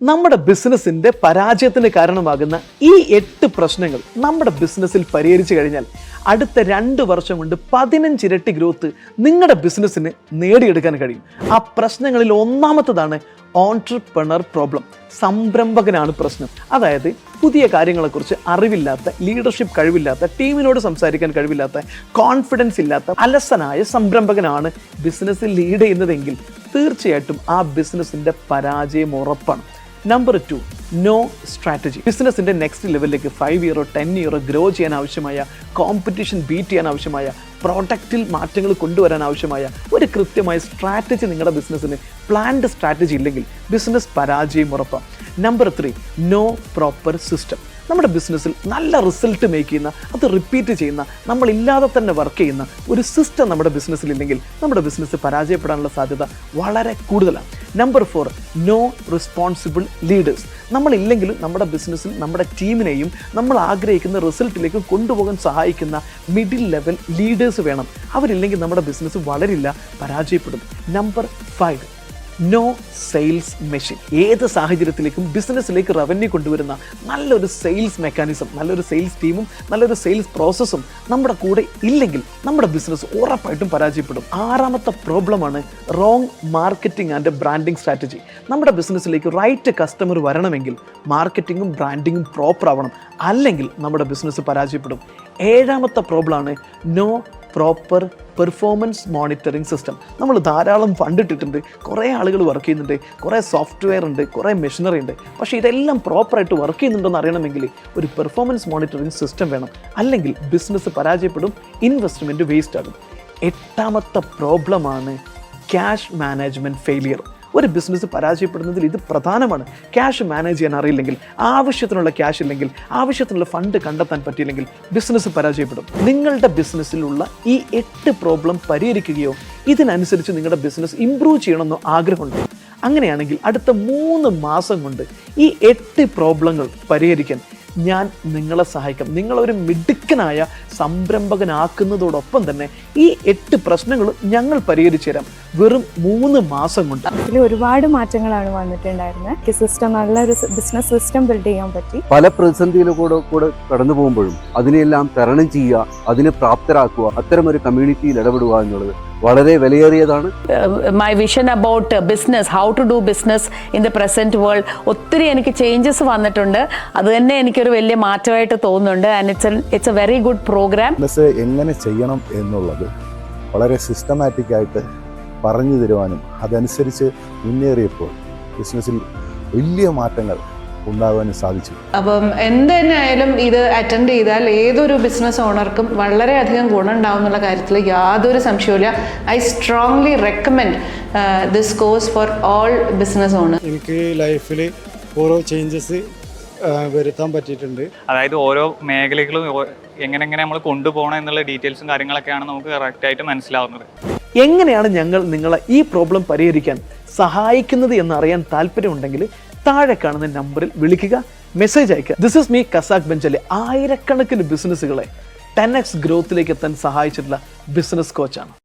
നമ്മുടെ ബിസിനസിന്റെ പരാജയത്തിന് കാരണമാകുന്ന ഈ 8 പ്രശ്നങ്ങൾ നമ്മുടെ ബിസിനസ്സിൽ പരിഹരിച്ചു കഴിഞ്ഞാൽ അടുത്ത 2 വർഷം കൊണ്ട് 15 ഇരട്ടി ഗ്രോത്ത് നിങ്ങളുടെ ബിസിനസ്സിന് നേടിയെടുക്കാൻ കഴിയും. ആ പ്രശ്നങ്ങളിൽ ഒന്നാമത്തതാണ് ഓൺട്രപ്രണർ പ്രോബ്ലം. സംരംഭകനാണ് പ്രശ്നം. അതായത് പുതിയ കാര്യങ്ങളെക്കുറിച്ച് അറിവില്ലാത്ത, ലീഡർഷിപ്പ് കഴിവില്ലാത്ത, ടീമിനോട് സംസാരിക്കാൻ കഴിവില്ലാത്ത, കോൺഫിഡൻസ് ഇല്ലാത്ത അലസനായ സംരംഭകനാണ് ബിസിനസ്സിൽ ലീഡ് ചെയ്യുന്നതെങ്കിൽ തീർച്ചയായിട്ടും ആ ബിസിനസ്സിന്റെ പരാജയം ഉറപ്പാണ്. Number 2, no strategy. ബിസിനസിന്റെ നെക്സ്റ്റ് ലെവലിലേക്ക് 5 ഇയറോ 10 ഇയറോ ഗ്രോ ചെയ്യാൻ ആവശ്യമായ, കോമ്പറ്റീഷൻ ബീറ്റ് ചെയ്യാൻ ആവശ്യമായ, പ്രോഡക്റ്റിൽ മാറ്റങ്ങൾ കൊണ്ടുവരാൻ ആവശ്യമായ ഒരു കൃത്യമായ സ്ട്രാറ്റജി നിങ്ങളുടെ ബിസിനസ്സിന് പ്ലാൻഡ് സ്ട്രാറ്റജി ഇല്ലെങ്കിൽ ബിസിനസ് പരാജയം ഉറപ്പാണ്. Number 3, no proper system. നമ്മുടെ ബിസിനസ്സിൽ നല്ല റിസൾട്ട് മേക്ക് ചെയ്യുന്ന, അത് റിപ്പീറ്റ് ചെയ്യുന്ന, നമ്മളില്ലാതെ തന്നെ വർക്ക് ചെയ്യുന്ന ഒരു സിസ്റ്റം നമ്മുടെ ബിസിനസ്സിൽ ഇല്ലെങ്കിൽ നമ്മുടെ ബിസിനസ് പരാജയപ്പെടാനുള്ള സാധ്യത വളരെ കൂടുതലാണ്. Number 4, no responsible leaders. നമ്മളില്ലെങ്കിലും നമ്മുടെ ബിസിനസ്സിൽ നമ്മുടെ ടീമിനെയും നമ്മൾ ആഗ്രഹിക്കുന്ന റിസൾട്ടിലേക്ക് കൊണ്ടുപോകാൻ സഹായിക്കുന്ന മിഡിൽ ലെവൽ ലീഡേഴ്സ് വേണം. അവരില്ലെങ്കിൽ നമ്മുടെ ബിസിനസ് വളരില്ല, പരാജയപ്പെടും. Number 5, no sales machine. ഏത് സാഹചര്യത്തിലേക്കും ബിസിനസ്സിലേക്ക് റവന്യൂ കൊണ്ടുവരുന്ന നല്ലൊരു സെയിൽസ് മെക്കാനിസം, നല്ലൊരു സെയിൽസ് ടീമും നല്ലൊരു സെയിൽസ് പ്രോസസ്സും നമ്മുടെ കൂടെ ഇല്ലെങ്കിൽ നമ്മുടെ ബിസിനസ് ഉറപ്പായിട്ടും പരാജയപ്പെടും. 6ാമത്തെ പ്രോബ്ലമാണ് wrong marketing and branding strategy. നമ്മുടെ ബിസിനസ്സിലേക്ക് റൈറ്റ് കസ്റ്റമർ വരണമെങ്കിൽ മാർക്കറ്റിങ്ങും ബ്രാൻഡിങ്ങും പ്രോപ്പർ ആവണം, അല്ലെങ്കിൽ നമ്മുടെ ബിസിനസ് പരാജയപ്പെടും. 7ാമത്തെ പ്രോബ്ലമാണ് no proper performance monitoring system. നമ്മൾ ധാരാളം ഫണ്ട് ഇട്ടിട്ടുണ്ട്, കുറേ ആളുകൾ വർക്ക് ചെയ്യുന്നുണ്ട്, കുറേ സോഫ്റ്റ്വെയർ ഉണ്ട്, കുറേ മെഷീനറി ഉണ്ട്. പക്ഷേ ഇതെല്ലാം പ്രോപ്പറായിട്ട് വർക്ക് ചെയ്യുന്നുണ്ടെന്ന് അറിയണമെങ്കിൽ ഒരു പെർഫോമൻസ് മോണിറ്ററിംഗ് സിസ്റ്റം വേണം, അല്ലെങ്കിൽ ബിസിനസ് പരാജയപ്പെടും, ഇൻവെസ്റ്റ്മെൻറ്റ് വേസ്റ്റ് ആകും. 8ാമത്തെ പ്രോബ്ലമാണ് ക്യാഷ് മാനേജ്മെൻറ്റ് ഫെയിലിയർ. ഒരു ബിസിനസ് പരാജയപ്പെടുന്നതിൽ ഇത് പ്രധാനമാണ്. ക്യാഷ് മാനേജ് ചെയ്യാൻ അറിയില്ലെങ്കിൽ, ആവശ്യത്തിനുള്ള ക്യാഷ് ഇല്ലെങ്കിൽ, ആവശ്യത്തിനുള്ള ഫണ്ട് കണ്ടെത്താൻ പറ്റിയില്ലെങ്കിൽ ബിസിനസ് പരാജയപ്പെടും. നിങ്ങളുടെ ബിസിനസ്സിലുള്ള ഈ 8 പ്രോബ്ലം പരിഹരിക്കുകയോ ഇതിനനുസരിച്ച് നിങ്ങളുടെ ബിസിനസ് ഇംപ്രൂവ് ചെയ്യണമെന്നോ ആഗ്രഹമുണ്ട്. അങ്ങനെയാണെങ്കിൽ അടുത്ത 3 മാസം കൊണ്ട് ഈ 8 പ്രോബ്ലങ്ങൾ പരിഹരിക്കാൻ ഞാൻ നിങ്ങളെ സഹായിക്കാം. നിങ്ങളൊരു മിടുക്കനായ സംരംഭകനാക്കുന്നതോടൊപ്പം തന്നെ ഈ 8 പ്രശ്നങ്ങൾ ഞങ്ങൾ പരിഹരിച്ചു തരാം വെറും 3 മാസം കൊണ്ട്. അതിൽ ഒരുപാട് മാറ്റങ്ങളാണ് വന്നിട്ടുണ്ടായിരുന്നത്. സിസ്റ്റം, നല്ലൊരു ബിസിനസ് സിസ്റ്റം ബിൽഡ് ചെയ്യാൻ പറ്റി. പല പ്രതിസന്ധിയിലൂടെ കടന്നു പോകുമ്പോഴും അതിനെല്ലാം തരണം ചെയ്യുക, അതിനെ പ്രാപ്തരാക്കുക, അത്തരമൊരു കമ്മ്യൂണിറ്റിയിൽ ഇടപെടുക എന്നുള്ളത് വളരെ വിലയേറിയതാണ്. My vision about business, how to do business in the present world, ഒത്തിരി എനിക്ക് ചേഞ്ചസ് വന്നിട്ടുണ്ട്. അത് തന്നെ എനിക്കൊരു വലിയ മാറ്റമായിട്ട് തോന്നുന്നുണ്ട്. And it's a very good programme. Business എങ്ങനെ ചെയ്യണം എന്നുള്ളത് വളരെ സിസ്റ്റമാറ്റിക് ആയിട്ട് പറഞ്ഞു തരുവാനും അതനുസരിച്ച് മുന്നേറിയപ്പോൾ ബിസിനസ്സിൽ വലിയ മാറ്റങ്ങൾ ഉണ്ടാകാനും സാധിച്ചു. അപ്പം എന്ത് തന്നെ ആയാലും ഇത് അറ്റൻഡ് ചെയ്താൽ ഏതൊരു ബിസിനസ് ഓണർക്കും വളരെയധികം ഗുണം ഉണ്ടാവും എന്നുള്ള കാര്യത്തിൽ യാതൊരു സംശയവുമില്ല. I strongly recommend this course for all business owners. എനിക്ക് ലൈഫിൽ ഓരോ ചേഞ്ചസ് വരുത്താൻ പറ്റിയിട്ടുണ്ട്. അതായത് ഓരോ മേഖലകളും എങ്ങനെ നമ്മൾ കൊണ്ടുപോകണം എന്നുള്ള ഡീറ്റെയിൽസും കാര്യങ്ങളൊക്കെയാണ് നമുക്ക് കറക്റ്റായിട്ട് മനസ്സിലാവുന്നത്. എങ്ങനെയാണ് ഞങ്ങൾ നിങ്ങളെ ഈ പ്രോബ്ലം പരിഹരിക്കാൻ സഹായിക്കുന്നത് എന്നറിയാൻ താല്പര്യമുണ്ടെങ്കിൽ താഴെ കാണുന്ന നമ്പറിൽ വിളിക്കുക, മെസ്സേജ് അയക്കുക. ദിസ് ഇസ് മീ കസാഖ് ബെഞ്ചലി. ആയിരക്കണക്കിന് ബിസിനസ്സുകളെ 10x ഗ്രോത്തിലേക്ക് എത്താൻ സഹായിച്ചിട്ടുള്ള ബിസിനസ് കോച്ചാണ്.